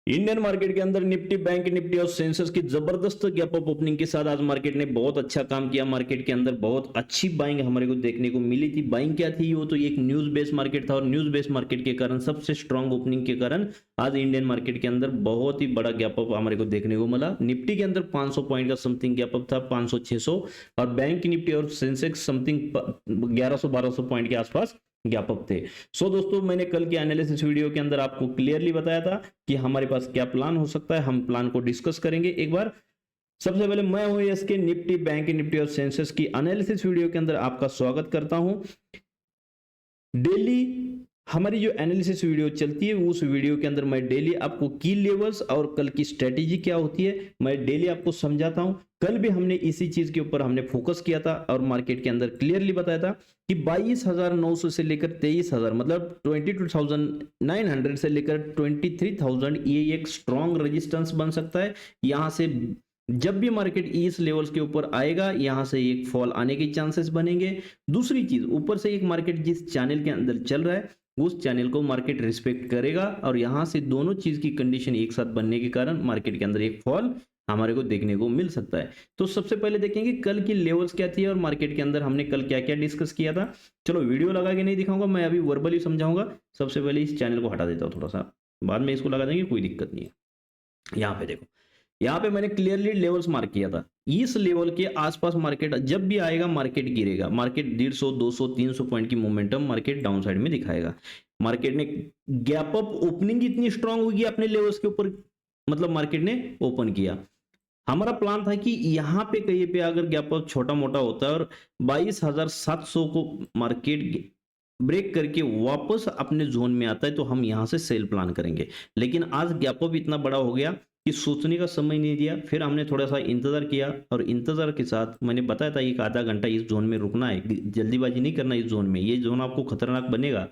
Indian market के अंदर Nifty, bank Nifty और सेंसेक्स की जबरदस्त गैप अप ओपनिंग के साथ आज मार्केट ने बहुत अच्छा काम किया। मार्केट के अंदर बहुत अच्छी बाइंग हमारे को देखने को मिली थी। बाइंग क्या थी? वो तो एक न्यूज बेस्ड मार्केट था और न्यूज बेस्ड मार्केट के कारण, सबसे स्ट्रांग ओपनिंग के कारण आज इंडियन मार्केट के अंदर बहुत ही बड़ा गैप अप हमारे को देखने को मिला। निफ्टी के अंदर 500 पॉइंट का समथिंग गैप अप था, 500 600, और बैंक निफ्टी और सेंसेक्स समथिंग 1100 1200 पॉइंट के आसपास गैप अप थे। दोस्तों, मैंने कल के एनालिसिस वीडियो के अंदर आपको क्लियरली बताया था कि हमारे पास क्या प्लान हो सकता है। हम प्लान को डिस्कस करेंगे एक बार। सबसे पहले मैं हूं इसके निफ्टी, बैंक निफ्टी और सेंसेस की एनालिसिस वीडियो के अंदर आपका स्वागत करता हूं। डेली हमारी जो एनालिसिस वीडियो चलती है, उस वीडियो के अंदर मैं डेली आपको की लेवल्स और कल की स्ट्रेटेजी क्या होती है मैं डेली आपको समझाता हूं। कल भी हमने इसी चीज के ऊपर हमने फोकस किया था और मार्केट के अंदर क्लियरली बताया था कि 22,900 से लेकर 23,000, मतलब 22,900 से लेकर 23,000, ये एक स्ट्रॉन्ग रेजिस्टेंस बन सकता है। यहां से जब भी मार्केट इस लेवल्स के ऊपर आएगा, यहां से एक फॉल आने के चांसेस बनेंगे। दूसरी चीज, ऊपर से एक मार्केट जिस चैनल के अंदर चल रहा है उस चैनल को मार्केट रिस्पेक्ट करेगा और यहां से दोनों चीज की कंडीशन एक साथ बनने के कारण मार्केट के अंदर एक फॉल हमारे को देखने को मिल सकता है। तो सबसे पहले देखेंगे कल की लेवल्स क्या थी और मार्केट के अंदर हमने कल क्या क्या डिस्कस किया था। चलो, वीडियो लगा के नहीं दिखाऊंगा, मैं अभी वर्बली समझाऊंगा। सबसे पहले इस चैनल को हटा देता हूं थोड़ा सा, बाद में इसको लगा देंगे, कोई दिक्कत नहीं है। यहाँ पे देखो, यहाँ पे मैंने क्लियरली लेवल्स मार्क किया था। इस लेवल के आसपास मार्केट जब भी आएगा मार्केट गिरेगा। मार्केट 150 200 300 पॉइंट की मोमेंटम मार्केट डाउन साइड में दिखाएगा। मार्केट ने गैप अप ओपनिंग इतनी स्ट्रांग होगी अपने लेवल्स के ऊपर, मतलब मार्केट ने ओपन किया। हमारा प्लान था कि यहां पे कहीं पे अगर गैप अप छोटा मोटा होता है और 22,700 को मार्केट ब्रेक करके वापस अपने जोन में आता है तो हम यहां से सेल प्लान करेंगे। लेकिन आज गैप अप इतना बड़ा हो गया कि सोचने का समय नहीं दिया। फिर हमने थोड़ा सा इंतजार किया और इंतजार के साथ मैंने बताया था एक आधा घंटा इस जोन में रुकना है, जल्दीबाजी नहीं करना इस जोन में, ये जोन आपको खतरनाक बनेगा।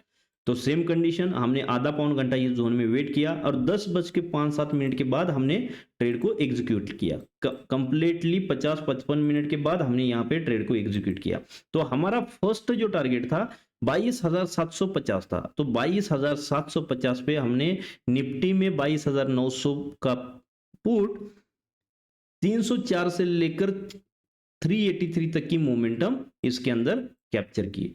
तो सेम कंडीशन, हमने आधा पौन घंटा इस जोन में वेट किया और 10:05-7 के बाद हमने ट्रेड को एग्जीक्यूट किया। कंप्लीटली 50-55 के बाद हमने यहाँ पे ट्रेड को एग्जीक्यूट किया। तो हमारा फर्स्ट जो टारगेट था 22,750 था, तो 22,750 पे हमने निफ्टी में 22,900 का पुट 304 से लेकर 383 तक की मोमेंटम इसके अंदर कैप्चर की।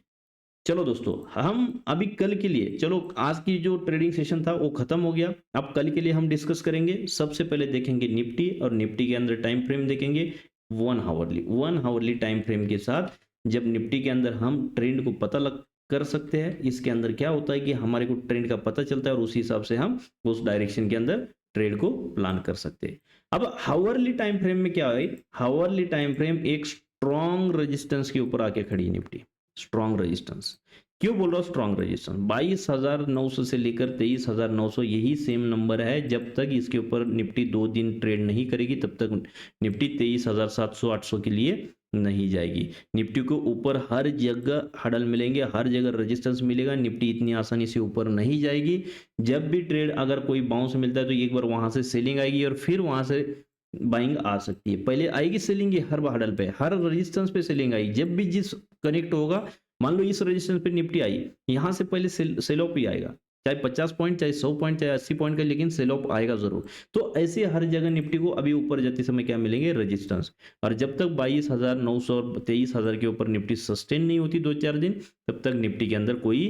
चलो दोस्तों, हम अभी कल के लिए, चलो आज की जो ट्रेडिंग सेशन था वो खत्म हो गया। अब कल के लिए हम डिस्कस करेंगे। सबसे पहले देखेंगे निफ्टी और निफ्टी के अंदर टाइम फ्रेम देखेंगे 1 हावरली टाइम फ्रेम के साथ। जब निफ्टी के अंदर हम ट्रेंड को पता लग कर सकते हैं, इसके अंदर क्या होता है कि हमारे को ट्रेंड का पता चलता है और उसी हिसाब से हम उस डायरेक्शन के अंदर ट्रेड को प्लान कर सकते हैं। अब हावरली टाइम फ्रेम में क्या है? हावरली टाइम फ्रेम एक स्ट्रॉन्ग रेजिस्टेंस के ऊपर आके खड़ी निफ्टी। स्ट्रॉन्ग रेजिस्टेंस क्यों बोल रहा हूं? स्ट्रॉन्ग रेजिस्टेंस 22,900 से लेकर 23,900 यही सेम नंबर है। जब तक इसके ऊपर निफ्टी 2 दिन ट्रेड नहीं करेगी तब तक निफ्टी 23,700 800 के लिए नहीं जाएगी। निफ्टी को ऊपर हर जगह हडल मिलेंगे, हर जगह रेजिस्टेंस मिलेगा। निफ्टी इतनी आसानी से ऊपर नहीं जाएगी। जब भी ट्रेड अगर कोई बाउंस मिलता है तो एक बार वहां से सेलिंग आएगी और फिर वहां से बाइंग आ सकती है। पहले आएगी सेलिंग, हर हडल पे, हर रेजिस्टेंस पे सेलिंग आई। जब भी जिस कनेक्ट होगा, मान लो इस रेजिस्टेंस पे निफ्टी आई, यहां से पहले सेल ऑफ ही आएगा, चाहे 50 पॉइंट, चाहे 100 पॉइंट, चाहे 80 पॉइंट का, लेकिन सेल ऑफ आएगा जरूर। तो ऐसे हर जगह निफ्टी को अभी ऊपर जाते समय क्या मिलेंगे? रेजिस्टेंस। और जब तक 22,900 और 23,000 के ऊपर निफ्टी सस्टेन नहीं होती 2-4 दिन, तब तक निफ्टी के अंदर कोई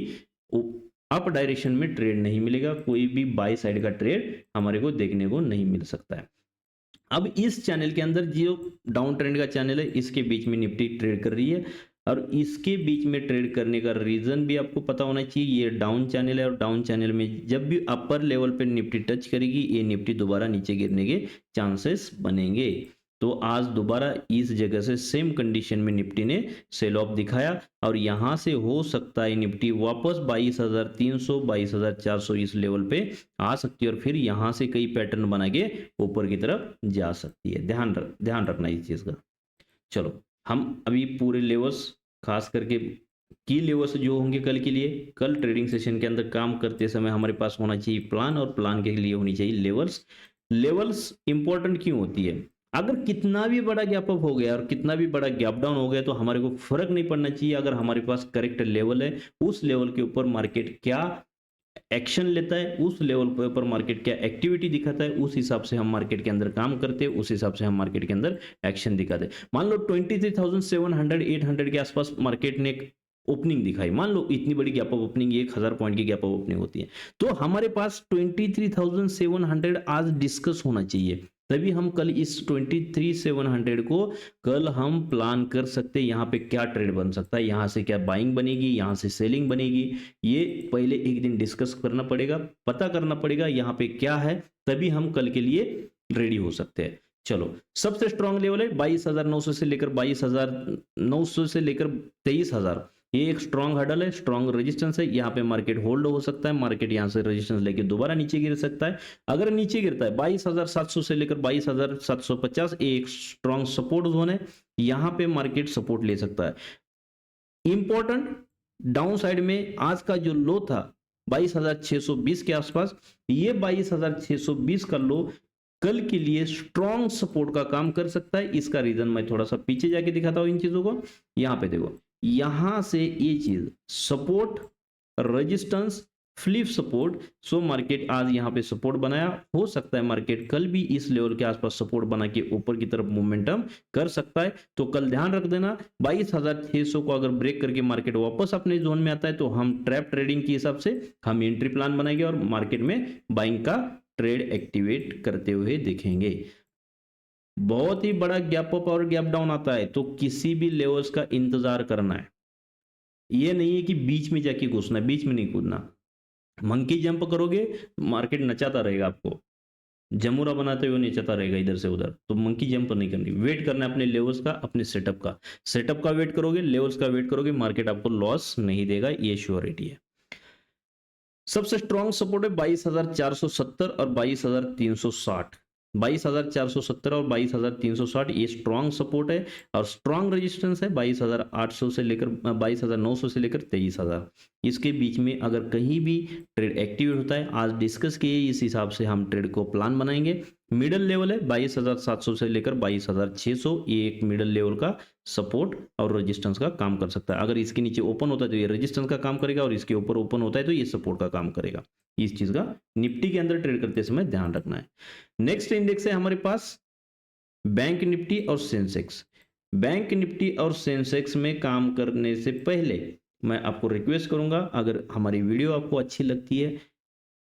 अप डायरेक्शन में ट्रेड नहीं मिलेगा। कोई भी बाई साइड का ट्रेड हमारे को देखने को नहीं मिल सकता है। अब इस चैनल के अंदर जो डाउन ट्रेंड का चैनल है, इसके बीच में निफ्टी ट्रेड कर रही है और इसके बीच में ट्रेड करने का रीजन भी आपको पता होना चाहिए। ये डाउन चैनल है और डाउन चैनल में जब भी अपर लेवल पे निफ्टी टच करेगी, ये निफ्टी दोबारा नीचे गिरने के चांसेस बनेंगे। तो आज दोबारा इस जगह से सेम कंडीशन में निफ्टी ने सेल ऑफ दिखाया और यहां से हो सकता है निफ्टी वापस 22,300 22,400 इस लेवल पे आ सकती है और फिर यहां से कई पैटर्न बना के ऊपर की तरफ जा सकती है। ध्यान रखना इस चीज का। चलो, हम अभी पूरे लेवल्स, खास करके की लेवल्स जो होंगे कल के लिए, कल ट्रेडिंग सेशन के अंदर काम करते समय हमारे पास होना चाहिए प्लान और प्लान के लिए होनी चाहिए लेवल्स। लेवल्स इंपॉर्टेंट क्यों होती है? अगर कितना भी बड़ा गैप अप हो गया और कितना भी बड़ा गैप डाउन हो गया तो हमारे को फर्क नहीं पड़ना चाहिए। अगर हमारे पास करेक्ट लेवल है, उस लेवल के ऊपर मार्केट क्या एक्शन लेता है, उस लेवल पर मार्केट क्या एक्टिविटी दिखाता है, उस हिसाब से हम मार्केट के अंदर काम करते हैं, उस हिसाब से हम मार्केट के अंदर एक्शन दिखाते हैं। मान लो 23,700 800 के आसपास मार्केट ने ओपनिंग दिखाई, मान लो इतनी बड़ी गैप अप ओपनिंग, 1000 पॉइंट की गैप अप ओपनिंग होती है, तो हमारे पास 23,700 आज डिस्कस होना चाहिए, तभी हम कल इस 23,700 को कल हम प्लान कर सकते हैं, यहाँ पे क्या ट्रेड बन सकता है, यहाँ से क्या बाइंग बनेगी, यहाँ से सेलिंग बनेगी, ये पहले एक दिन डिस्कस करना पड़ेगा, पता करना पड़ेगा यहाँ पे क्या है, तभी हम कल के लिए रेडी हो सकते हैं। चलो, सबसे स्ट्रॉन्ग लेवल है 22,900 से लेकर 22,900 से लेकर 23,000, ये एक स्ट्रॉन्ग हडल है, स्ट्रॉन्ग रेजिस्टेंस है, यहाँ पे मार्केट होल्ड हो सकता है, मार्केट यहाँ से रेजिस्टेंस लेके दोबारा नीचे गिर सकता है। अगर नीचे गिरता है 22,700 से लेकर 22,750, एक स्ट्रॉन्ग सपोर्ट जोन है, यहाँ पे मार्केट सपोर्ट ले सकता है। इंपॉर्टेंट डाउन साइड में आज का जो लो था 22,620 के आसपास, ये 22,620 का लो कल के लिए स्ट्रॉन्ग सपोर्ट का काम कर सकता है। इसका रीजन मैं थोड़ा सा पीछे जाके दिखाता हूं इन चीजों को। यहां पे देखो, यहां से ये चीज support, resistance, flip support, so market आज यहां पे सपोर्ट बनाया, हो सकता है मार्केट कल भी इस लेवल के आसपास सपोर्ट बना के ऊपर की तरफ मोमेंटम कर सकता है। तो कल ध्यान रख देना 22,600 को अगर ब्रेक करके मार्केट वापस अपने जोन में आता है तो हम ट्रैप ट्रेडिंग के हिसाब से हम एंट्री प्लान बनाएंगे और मार्केट में बाइंग का ट्रेड एक्टिवेट करते हुए देखेंगे। बहुत ही बड़ा गैप अप और गैप डाउन आता है तो किसी भी लेवल्स का इंतजार करना है, ये नहीं है कि बीच में जाके घुसना है, बीच में नहीं कूदना। मंकी जंप करोगे मार्केट नचाता रहेगा, आपको जमुरा बनाते हुए नचाता रहेगा इधर से उधर, तो मंकी जंप नहीं करनी, वेट करना है अपने लेवल्स का, अपने सेटअप का वेट करोगे, लेवल्स का वेट करोगे, मार्केट आपको लॉस नहीं देगा, ये श्योरिटी है। सबसे स्ट्रॉन्ग सपोर्ट है 22,470 और 22,360, 22,470 और 22,360 ये स्ट्रॉन्ग सपोर्ट है, और स्ट्रॉन्ग रेजिस्टेंस है 22,800 से लेकर 22,900 से लेकर 23,000। इसके बीच में अगर कहीं भी ट्रेड एक्टिवेट होता है, आज डिस्कस किए इस हिसाब से हम ट्रेड को प्लान बनाएंगे। मिडल लेवल है 22,700 से लेकर 22,600, ये एक मिडल लेवल का सपोर्ट और रेजिस्टेंस का काम कर सकता है। अगर इसके नीचे ओपन होता है तो ये रेजिस्टेंस का काम करेगा, और इसके ऊपर ओपन होता है तो ये सपोर्ट का काम करेगा। इस चीज का निफ्टी के अंदर ट्रेड करते समय ध्यान रखना है। नेक्स्ट इंडेक्स है हमारे पास बैंक निफ्टी और सेंसेक्स। बैंक निफ्टी और सेंसेक्स में काम करने से पहले मैं आपको रिक्वेस्ट करूंगा, अगर हमारी वीडियो आपको अच्छी लगती है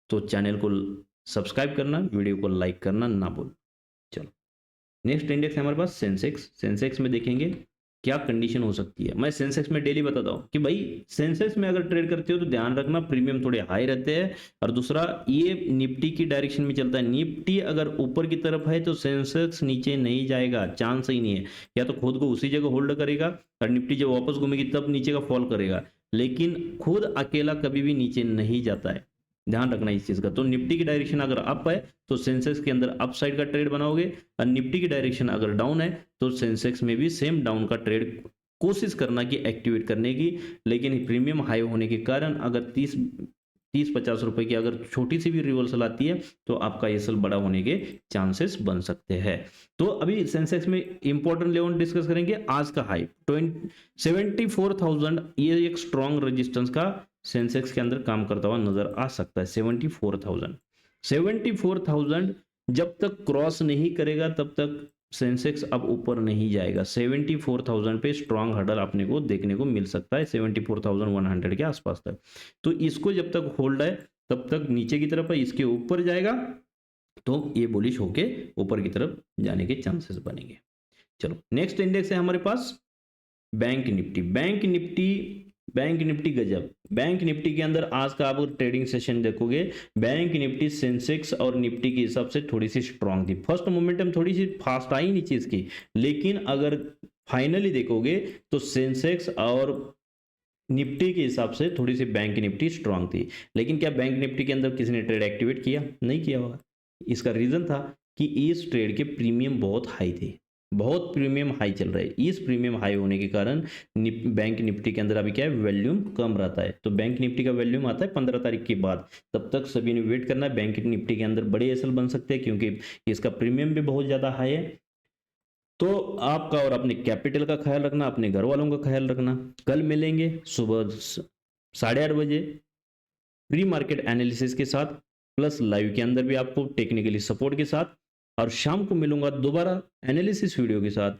तो चैनल को सब्सक्राइब करना, वीडियो को लाइक करना ना भूल। चलो, नेक्स्ट इंडेक्स है हमारे पास सेंसेक्स। सेंसेक्स में देखेंगे क्या कंडीशन हो सकती है। मैं सेंसेक्स में डेली बताता हूँ कि भाई सेंसेक्स में अगर ट्रेड करते हो तो ध्यान रखना प्रीमियम थोड़े हाई रहते हैं, और दूसरा ये निफ्टी की डायरेक्शन में चलता है। निफ्टी अगर ऊपर की तरफ है तो सेंसेक्स नीचे नहीं जाएगा, चांस ही नहीं है, या तो खुद को उसी जगह होल्ड करेगा और निफ्टी जब वापस घूमेगी तब नीचे का फॉल करेगा, लेकिन खुद अकेला कभी भी नीचे नहीं जाता है, ध्यान रखना इस चीज का। तो निफ्टी की डायरेक्शन अगर अप है तो सेंसेक्स के अंदर अप साइड का ट्रेड बनाओगे, और निफ्टी की डायरेक्शन अगर डाउन है तो सेंसेक्स में भी सेम डाउन का ट्रेड कोशिश करना कि एक्टिवेट करने की। लेकिन प्रीमियम हाई होने के कारण अगर 30-50 रुपए की अगर छोटी सी भी रिवर्सल आती है तो आपका एसएल बड़ा होने के चांसेस बन सकते हैं। तो अभी सेंसेक्स में इंपॉर्टेंट लेवल डिस्कस करेंगे। आज का हाई 74,000, ये एक स्ट्रॉन्ग रेजिस्टेंस का सेंसेक्स के अंदर काम करता हुआ नजर आ सकता है। 74,000 जब तक क्रॉस नहीं करेगा तब तक सेंसेक्स अब ऊपर नहीं जाएगा। 74,000 पे स्ट्रॉन्ग हर्डल आपने को देखने को मिल सकता है 74,100 के आसपास तक। तो इसको जब तक होल्ड है तब तक नीचे की तरफ है, इसके ऊपर जाएगा तो ये बुलिश होके ऊपर की तरफ जाने के चांसेस बनेंगे। चलो, नेक्स्ट इंडेक्स है हमारे पास बैंक निफ्टी। बैंक निफ्टी गजब। बैंक निफ्टी के अंदर आज का आप ट्रेडिंग सेशन देखोगे, बैंक निफ्टी सेंसेक्स और निफ्टी के हिसाब से थोड़ी सी स्ट्रांग थी। फर्स्ट मोमेंटम थोड़ी सी फास्ट आई नीचे इसकी, लेकिन अगर फाइनली देखोगे तो सेंसेक्स और निफ्टी के हिसाब से थोड़ी सी बैंक निफ्टी स्ट्रांग थी। लेकिन क्या बैंक निफ्टी के अंदर किसी ने ट्रेड एक्टिवेट किया? नहीं किया होगा। इसका रीजन था कि इस ट्रेड के प्रीमियम बहुत हाई थे, बहुत प्रीमियम हाई चल रहा है। इस प्रीमियम हाई होने के कारण बैंक निफ्टी के अंदर अभी क्या है, वॉल्यूम कम रहता है। तो बैंक निफ्टी का वॉल्यूम आता है 15 तारीख के बाद, तब तक सभी ने वेट करना है। बैंक निफ्टी के अंदर बड़े एसएल बन सकते हैं क्योंकि इसका प्रीमियम भी बहुत ज्यादा हाई है। तो आपका और अपने कैपिटल का ख्याल रखना, अपने घर वालों का ख्याल रखना। कल मिलेंगे सुबह 8:30 बजे प्री मार्केट एनालिसिस के साथ, प्लस लाइव के अंदर भी आपको टेक्निकली सपोर्ट के साथ, और शाम को मिलूंगा दोबारा एनालिसिस वीडियो के साथ।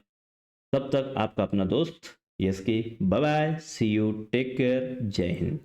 तब तक आपका अपना दोस्त यस के, bye bye, see you, take care, जय हिंद।